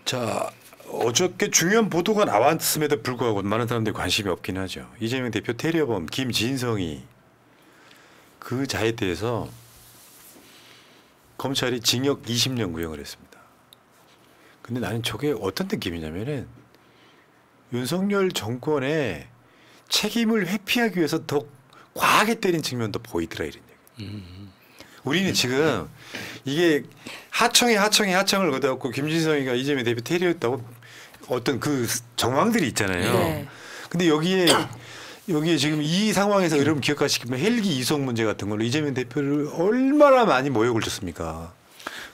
자, 어저께 중요한 보도가 나왔음에도 불구하고 많은 사람들이 관심이 없긴 하죠. 이재명 대표 테러범 김진성이 그 자에 대해서 검찰이 징역 20년 구형을 했습니다. 근데 나는 저게 어떤 느낌이냐면은 윤석열 정권의 책임을 회피하기 위해서 더 과하게 때린 측면도 보이더라 이런 얘기. 우리는 지금 이게 하청을 걷어갖고 김진성이가 이재명 대표 테러였다고 어떤 그 정황들이 있잖아요. 네. 근데 여기에 지금 이 상황에서 여러분 기억하시면 헬기 이송 문제 같은 걸로 이재명 대표를 얼마나 많이 모욕을 줬습니까?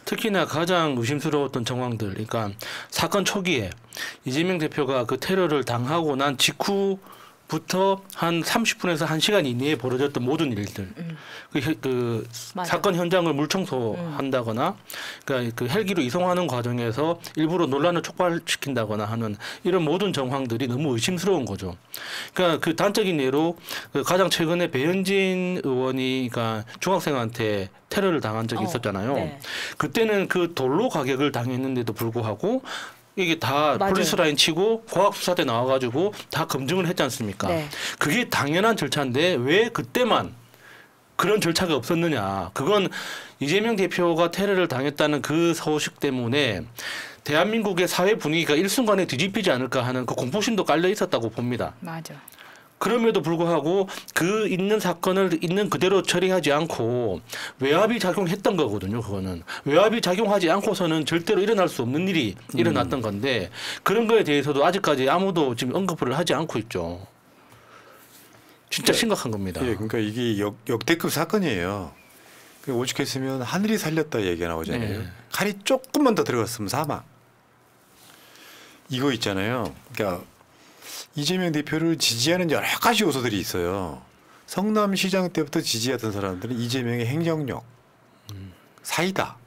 특히나 가장 의심스러웠던 정황들, 그러니까 사건 초기에 이재명 대표가 그 테러를 당하고 난 직후부터 한 30분에서 1시간 이내에 벌어졌던 모든 일들, 그 사건 현장을 물청소한다거나, 그러니까 그 헬기로 이송하는 과정에서 일부러 논란을 촉발시킨다거나 하는 이런 모든 정황들이 너무 의심스러운 거죠. 그러니까 그 단적인 예로 그 가장 최근에 배현진 의원이 그러니까 중학생한테 테러를 당한 적이 있었잖아요. 네. 그때는 그 돌로 가격을 당했는데도 불구하고 이게 다 맞아요. 폴리스 라인 치고 과학수사대 나와가지고 다 검증을 했지 않습니까? 네. 그게 당연한 절차인데 왜 그때만 그런 절차가 없었느냐. 그건 이재명 대표가 테러를 당했다는 그 소식 때문에 대한민국의 사회 분위기가 일순간에 뒤집히지 않을까 하는 그 공포심도 깔려 있었다고 봅니다. 맞아. 그럼에도 불구하고 그 있는 사건을 있는 그대로 처리하지 않고 외압이 작용했던 거거든요. 그거는 외압이 작용하지 않고서는 절대로 일어날 수 없는 일이 일어났던 건데 그런 거에 대해서도 아직까지 아무도 지금 언급을 하지 않고 있죠. 진짜 심각한 겁니다. 예, 그러니까 이게 역대급 사건이에요. 오죽했으면 하늘이 살렸다 얘기가 나오잖아요. 네. 칼이 조금만 더 들어갔으면 사망. 이거 있잖아요. 그러니까 이재명 대표를 지지하는 여러 가지 요소들이 있어요. 성남시장 때부터 지지하던 사람들은 이재명의 행정력, 사이다.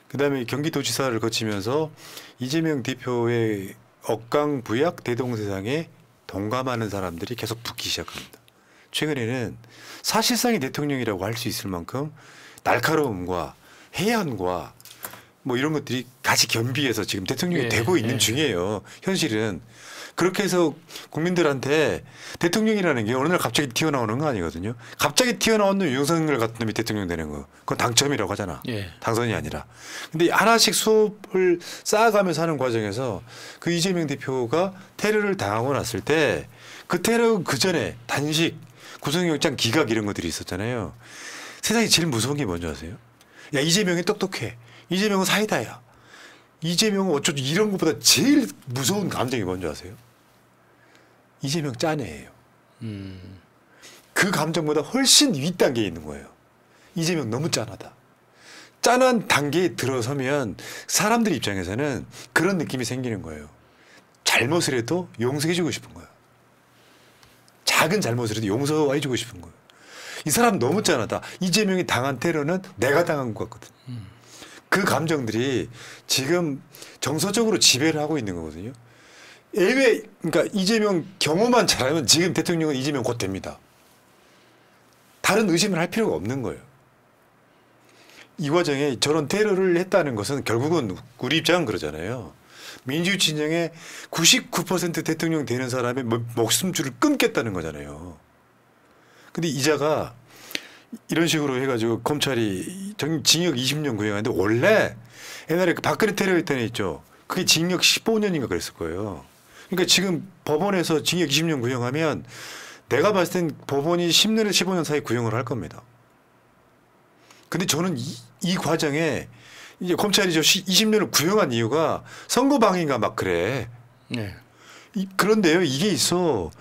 그다음에 경기도지사를 거치면서 이재명 대표의 억강 부약 대동세상에 동감하는 사람들이 계속 붙기 시작합니다. 최근에는 사실상의 대통령이라고 할 수 있을 만큼 날카로움과 해안과 뭐 이런 것들이 같이 겸비해서 지금 대통령이 되고 있는 중이에요. 현실은. 그렇게 해서 국민들한테 대통령이라는 게 어느 날 갑자기 튀어나오는 거 아니거든요. 갑자기 튀어나오는 윤석열 같은 놈이 대통령 되는 거. 그건 당첨이라고 하잖아. 당선이 아니라. 근데 하나씩 수업을 쌓아가면서 하는 과정에서 그 이재명 대표가 테러를 당하고 났을 때 그 테러 그 전에 단식, 구속영장 기각 이런 것들이 있었잖아요. 세상에 제일 무서운 게 뭔지 아세요? 야, 이재명이 똑똑해. 이재명은 사이다야. 이재명은 어쩌죠 이런 것보다 제일 무서운 감정이 뭔지 아세요? 이재명 짠해예요. 그 감정보다 훨씬 윗단계에 있는 거예요. 이재명 너무 짠하다. 짠한 단계에 들어서면 사람들 입장에서는 그런 느낌이 생기는 거예요. 잘못을 해도 용서해주고 싶은 거예요. 작은 잘못을 해도 용서해주고 싶은 거예요. 이 사람 너무 짠하다. 이재명이 당한 테러는 내가 당한 것 같거든. 그 감정들이 지금 정서적으로 지배를 하고 있는 거거든요. 그러니까 이재명 경호만 잘하면 지금 대통령은 이재명 곧 됩니다. 다른 의심을 할 필요가 없는 거예요. 이 과정에 저런 테러를 했다는 것은 결국은 우리 입장은 그러잖아요. 민주주의 진영의 99% 대통령 되는 사람의 목숨줄을 끊겠다는 거잖아요. 근데 이자가 이런 식으로 해가지고 검찰이 징역 20년 구형하는데 원래 옛날에 그 박근혜 테러했던 애 있죠. 그게 징역 15년인가 그랬을 거예요. 그러니까 지금 법원에서 징역 20년 구형하면 내가 봤을 땐 법원이 10년에서 15년 사이 구형을 할 겁니다. 근데 저는 이 과정에 이제 검찰이 저 20년을 구형한 이유가 선거 방해인가 막 그래. 네. 그런데요, 이게 있어.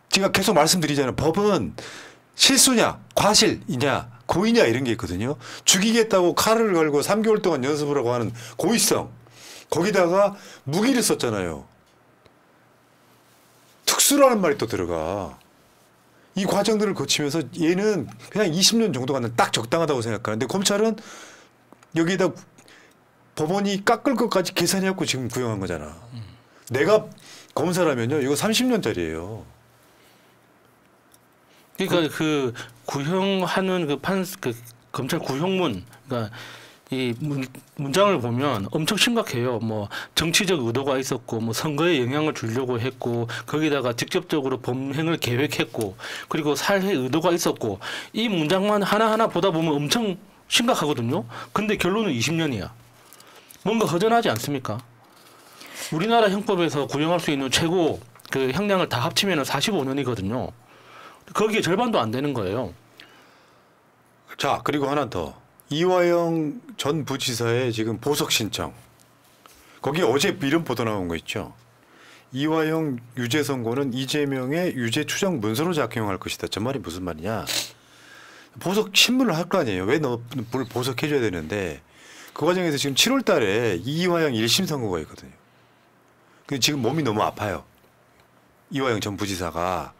제가 계속 말씀드리잖아요. 법은 실수냐, 과실이냐, 고의냐 이런 게 있거든요. 죽이겠다고 칼을 걸고 3개월 동안 연습을 하고 하는 고의성. 거기다가 무기를 썼잖아요. 특수라는 말이 또 들어가. 이 과정들을 거치면서 얘는 그냥 20년 정도가 딱 적당하다고 생각하는데 검찰은 여기에다 법원이 깎을 것까지 계산해갖고 지금 구형한 거잖아. 내가 검사라면요, 이거 30년짜리예요. 그러니까 그 구형하는 그 검찰 구형문, 그러니까 이 문장을 보면 엄청 심각해요. 뭐 정치적 의도가 있었고, 뭐 선거에 영향을 주려고 했고, 거기다가 직접적으로 범행을 계획했고, 그리고 살해 의도가 있었고, 이 문장만 하나하나 보다 보면 엄청 심각하거든요. 근데 결론은 20년이야. 뭔가 허전하지 않습니까? 우리나라 형법에서 구형할 수 있는 최고 그 형량을 다 합치면 45년이거든요. 거기에 절반도 안 되는 거예요. 자, 그리고 하나 더. 이화영 전 부지사의 지금 보석 신청. 거기에 어제 이런 보도 나온 거 있죠. 이화영 유죄 선고는 이재명의 유죄 추정 문서로 작용할 것이다. 저 말이 무슨 말이냐? 보석 신문을 할 거 아니에요. 왜 너 보석해줘야 되는데 그 과정에서 지금 7월 달에 이화영 1심 선고가 있거든요. 근데 지금 몸이 너무 아파요. 이화영 전 부지사가.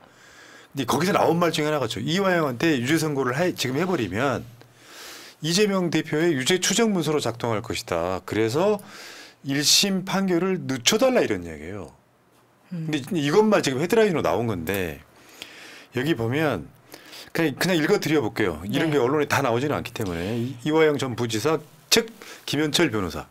근데 거기서 나온 말 중에 하나가 이화영한테 유죄 선고를 지금 해버리면 이재명 대표의 유죄 추정 문서로 작동할 것이다. 그래서 1심 판결을 늦춰달라 이런 이야기예요. 근데 이것만 지금 헤드라인으로 나온 건데 여기 보면 그냥 읽어드려 볼게요. 이런 게 언론에 다 나오지는 않기 때문에. 이화영 전 부지사 즉 김현철 변호사.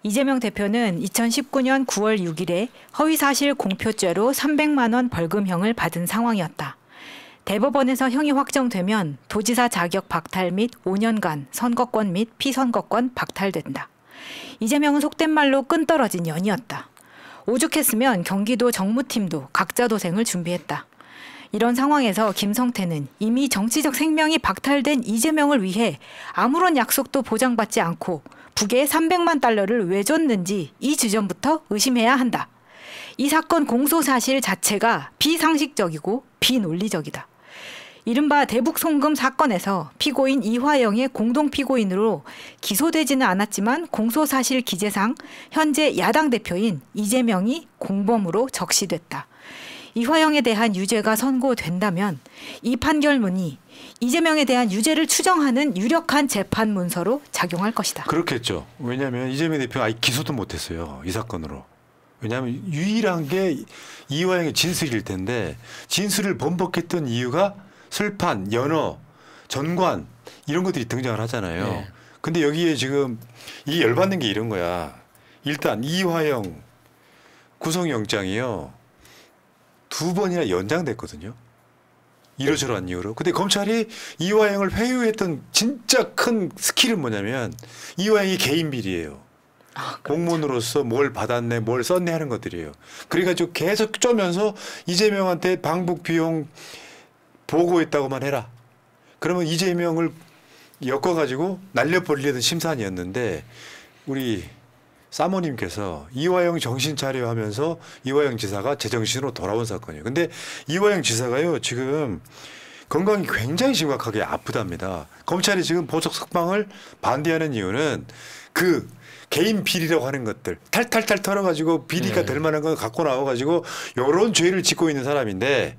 이재명 대표는 2019년 9월 6일에 허위사실 공표죄로 300만 원 벌금형을 받은 상황이었다. 대법원에서 형이 확정되면 도지사 자격 박탈 및 5년간 선거권 및 피선거권 박탈된다. 이재명은 속된 말로 끈떨어진 연이었다. 오죽했으면 경기도 정무팀도 각자 도생을 준비했다. 이런 상황에서 김성태는 이미 정치적 생명이 박탈된 이재명을 위해 아무런 약속도 보장받지 않고 북에 300만 달러를 왜 줬는지 이 지점부터 의심해야 한다. 이 사건 공소 사실 자체가 비상식적이고 비논리적이다. 이른바 대북 송금 사건에서 피고인 이화영의 공동 피고인으로 기소되지는 않았지만 공소사실 기재상 현재 야당 대표인 이재명이 공범으로 적시됐다. 이화영에 대한 유죄가 선고된다면 이 판결문이 이재명에 대한 유죄를 추정하는 유력한 재판 문서로 작용할 것이다. 그렇겠죠. 왜냐하면 이재명 대표가 아예 기소도 못했어요. 이 사건으로. 왜냐하면 유일한 게 이화영의 진술일 텐데 진술을 번복했던 이유가 술판, 연어, 전관 이런 것들이 등장을 하잖아요. 네. 근데 여기에 지금 이 열받는 게 이런 거야. 일단 이화영 구속영장이요. 2번이나 연장됐거든요. 이러저러한 이유로. 근데 검찰이 이화영을 회유했던 진짜 큰 스킬은 뭐냐면 이화영이 개인 비리예요. 그렇죠. 공무원으로서 뭘 받았네, 뭘 썼네 하는 것들이에요. 그래가지고 계속 쪼면서 이재명한테 방북 비용 보고했다고만 해라. 그러면 이재명을 엮어가지고 날려버리려던 심산이었는데 우리 사모님께서 이화영 정신 차려 하면서 이화영 지사가 제정신으로 돌아온 사건이에요. 근데 이화영 지사가요 지금 건강이 굉장히 심각하게 아프답니다. 검찰이 지금 보석 석방을 반대하는 이유는 그 개인 비리라고 하는 것들 탈탈탈 털어가지고 비리가 될 만한 걸 갖고 나와가지고 이런 죄를 짓고 있는 사람인데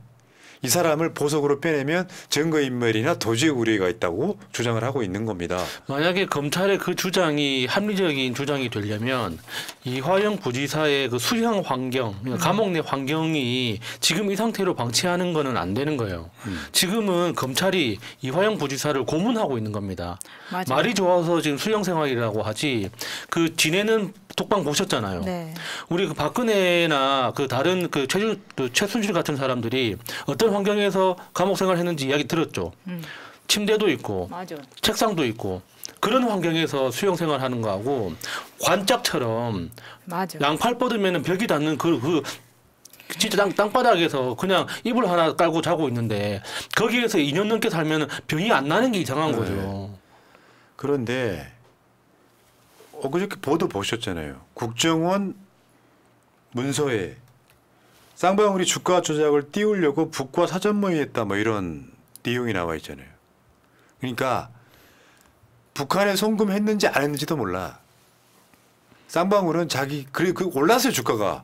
이 사람을 보석으로 빼내면 증거인멸이나 도주의 우려가 있다고 주장을 하고 있는 겁니다. 만약에 검찰의 그 주장이 합리적인 주장이 되려면 이화영 부지사의 그 수형 환경, 그러니까 감옥 내 환경이 지금 이 상태로 방치하는 거는 안 되는 거예요. 지금은 검찰이 이화영 부지사를 고문하고 있는 겁니다. 맞아요. 말이 좋아서 지금 수형 생활이라고 하지 그 지내는 독방 보셨잖아요. 네. 우리 그 박근혜나 그 다른 그 최순실 같은 사람들이 어떤 환경에서 감옥 생활했는지 이야기 들었죠. 침대도 있고, 맞아. 책상도 있고 그런 환경에서 수용 생활하는 거하고 관짝처럼 맞아. 양팔 뻗으면 벽이 닿는 그 진짜 땅바닥에서 그냥 이불 하나 깔고 자고 있는데 거기에서 2년 넘게 살면 병이 안 나는 게 이상한 네. 거죠. 그런데 그저께 보도 보셨잖아요. 국정원 문서에 쌍방울이 주가 조작을 띄우려고 북과 사전 모의했다 뭐 이런 내용이 나와 있잖아요. 그러니까 북한에 송금했는지 안 했는지도 몰라. 쌍방울은 그 올랐어요 주가가.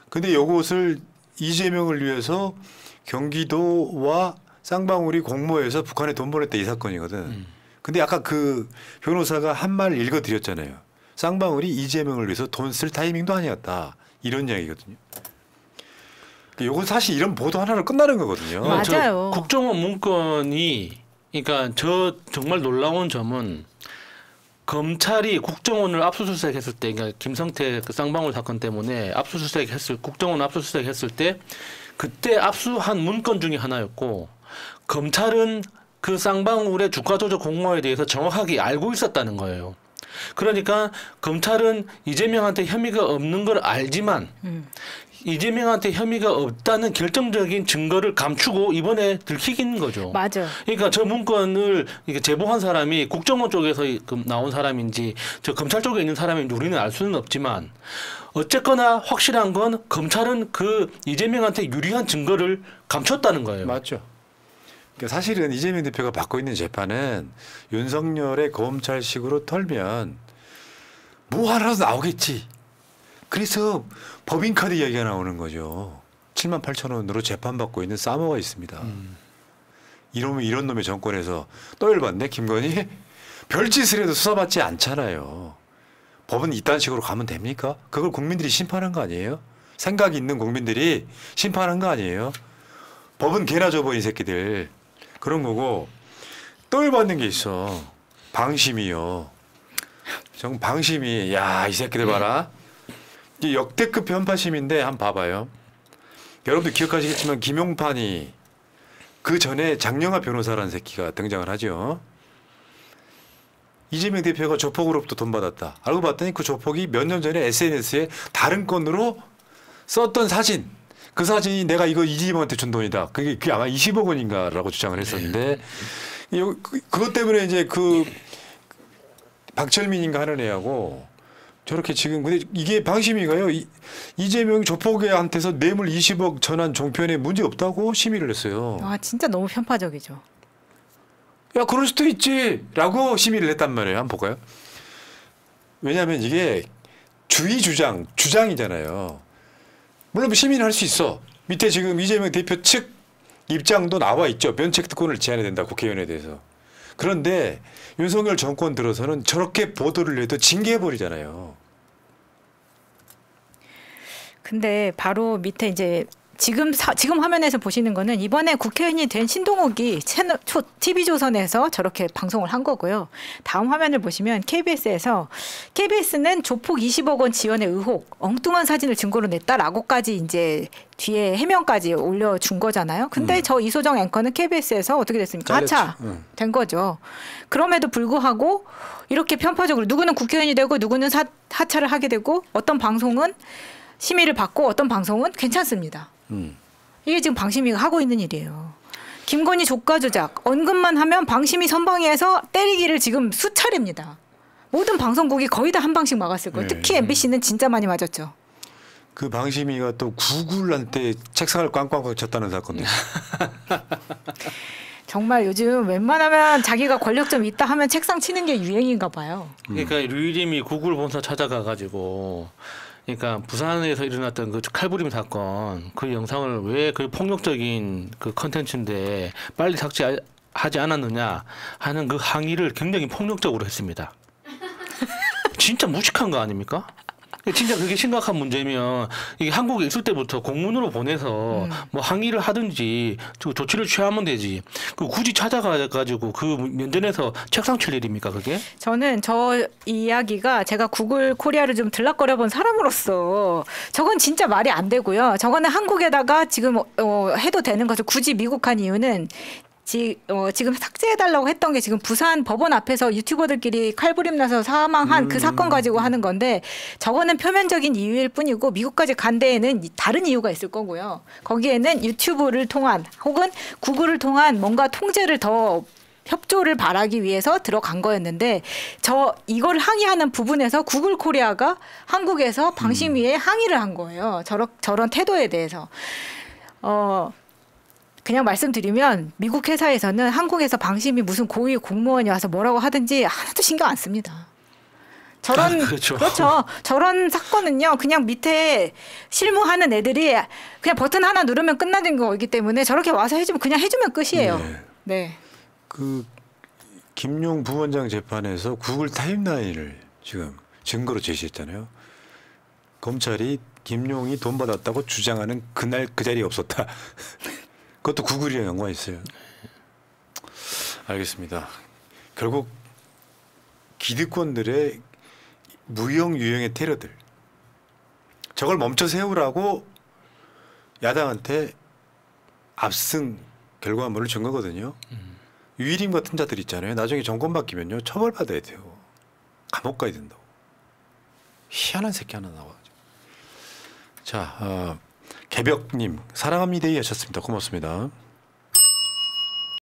근데 이것을 이재명을 위해서 경기도와 쌍방울이 공모해서 북한에 돈 보냈다 이 사건이거든. 근데 아까 그 변호사가 한 말 읽어드렸잖아요. 쌍방울이 이재명을 위해서 돈 쓸 타이밍도 아니었다. 이런 이야기거든요. 요건 사실 이런 보도 하나로 끝나는 거거든요. 맞아요. 국정원 문건이 그러니까 저 정말 놀라운 점은 검찰이 국정원을 압수수색했을 때, 그러니까 김성태 그 쌍방울 사건 때문에 국정원 압수수색했을 때 그때 압수한 문건 중에 하나였고 검찰은 그 쌍방울의 주가 조작 공모에 대해서 정확하게 알고 있었다는 거예요. 그러니까 검찰은 이재명한테 혐의가 없는 걸 알지만 이재명한테 혐의가 없다는 결정적인 증거를 감추고 이번에 들키긴 거죠. 맞아요. 그러니까 저 문건을 제보한 사람이 국정원 쪽에서 나온 사람인지 저 검찰 쪽에 있는 사람인지 우리는 알 수는 없지만 어쨌거나 확실한 건 검찰은 그 이재명한테 유리한 증거를 감췄다는 거예요. 맞죠. 그러니까 사실은 이재명 대표가 받고 있는 재판은 윤석열의 검찰식으로 털면 뭐 하나라도 나오겠지. 그래서 법인카드 이야기가 나오는 거죠. 7만 8천 원으로 재판받고 있는 싸머가 있습니다. 이런 놈의 정권에서 또 열받네 김건희. 별짓을 해도 수사받지 않잖아요. 법은 이딴 식으로 가면 됩니까? 그걸 국민들이 심판한 거 아니에요? 생각이 있는 국민들이 심판한 거 아니에요? 법은 개나 줘버 이 새끼들. 그런 거고 또 열받는 게 있어. 방심이요. 정 방심이. 야, 이 새끼들 봐라. 이게 역대급 편파심인데 한번 봐봐요. 여러분들 기억하시겠지만 김용판이 그 전에 장영하 변호사라는 새끼가 등장을 하죠. 이재명 대표가 조폭으로부터 돈 받았다. 알고 봤더니 그 조폭이 몇 년 전에 SNS에 다른 건으로 썼던 사진. 그 사진이 내가 이거 이재명한테 준 돈이다. 그게 아마 20억 원인가라고 주장을 했었는데 그것 때문에 이제 그 박철민인가 하는 애하고 저렇게 지금 근데 이게 방심이가요. 이재명 조폭한테서 뇌물 20억 전환 종편에 문제 없다고 심의를 했어요. 아 진짜 너무 편파적이죠. 야 그럴 수도 있지라고 심의를 했단 말이에요. 한번 볼까요? 왜냐하면 이게 주장이잖아요. 물론 심의는 할 수 있어. 밑에 지금 이재명 대표 측 입장도 나와 있죠. 면책특권을 제한해야 된다. 국회의원에 대해서. 그런데 윤석열 정권 들어서는 저렇게 보도를 해도 징계해버리잖아요. 근데 바로 밑에 이제 지금 화면에서 보시는 거는 이번에 국회의원이 된 신동욱이 TV조선에서 저렇게 방송을 한 거고요. 다음 화면을 보시면 KBS는 조폭 20억 원 지원의 의혹, 엉뚱한 사진을 증거로 냈다라고까지 이제 뒤에 해명까지 올려준 거잖아요. 근데 저 이소정 앵커는 KBS에서 어떻게 됐습니까? 하차된 거죠. 그럼에도 불구하고 이렇게 편파적으로 누구는 국회의원이 되고 누구는 하차를 하게 되고 어떤 방송은 심의를 받고 어떤 방송은 괜찮습니다. 이게 지금 방심위가 하고 있는 일이에요. 김건희 조가 조작 언급만 하면 방심위 선방위에서 때리기를 지금 수차례입니다. 모든 방송국이 거의 다 한 방씩 막았을 거예요. 특히 MBC는 진짜 많이 맞았죠. 그 방심위가 또 구글한테 책상을 꽝꽝꽝 쳤다는 사건도 있어요. 정말 요즘 웬만하면 자기가 권력 좀 있다 하면 책상 치는 게 유행인가 봐요. 그러니까 류일임이 구글 본사 찾아가가지고 그러니까 부산에서 일어났던 그 칼부림 사건 그 영상을 왜 그 폭력적인 그 컨텐츠인데 빨리 삭제하지 않았느냐 하는 그 항의를 굉장히 폭력적으로 했습니다. 진짜 무식한 거 아닙니까? 진짜 그게 심각한 문제면 이게 한국에 있을 때부터 공문으로 보내서 뭐 항의를 하든지 조치를 취하면 되지. 그 굳이 찾아가가지고 그 면전에서 책상 칠 일입니까 그게? 저는 저 이야기가 제가 구글 코리아를 좀 들락거려본 사람으로서 저건 진짜 말이 안 되고요. 저거는 한국에다가 지금 해도 되는 것을 굳이 미국 한 이유는 지금 삭제해달라고 했던 게 지금 부산 법원 앞에서 유튜버들끼리 칼부림 나서 사망한 그 사건 가지고 하는 건데 저거는 표면적인 이유일 뿐이고 미국까지 간 데에는 다른 이유가 있을 거고요. 거기에는 유튜브를 통한 혹은 구글을 통한 뭔가 통제를 더 협조를 바라기 위해서 들어간 거였는데 이걸 항의하는 부분에서 구글 코리아가 한국에서 방심위에 항의를 한 거예요. 저런 태도에 대해서. 그냥 말씀드리면 미국 회사에서는 한국에서 방심이 무슨 고위 공무원이 와서 뭐라고 하든지 하나도 신경 안 씁니다. 그렇죠. 저런 사건은요. 그냥 밑에 실무하는 애들이 그냥 버튼 하나 누르면 끝나는 거이기 때문에 저렇게 와서 그냥 해주면 끝이에요. 네. 그 김용 부원장 재판에서 구글 타임라인을 지금 증거로 제시했잖아요. 검찰이 김용이 돈 받았다고 주장하는 그날 그 자리에 없었다. 그것도 구글이랑 연관이 있어요. 알겠습니다. 결국 기득권들의 무형 유형의 테러들 저걸 멈춰 세우라고 야당한테 압승 결과물을 준 거거든요. 유일임 같은 자들 있잖아요. 나중에 정권 바뀌면요 처벌받아야 돼요. 감옥 가야 된다고. 희한한 새끼 하나 나와가지고. 자, 개벽님 사랑합니다 하셨습니다. 고맙습니다.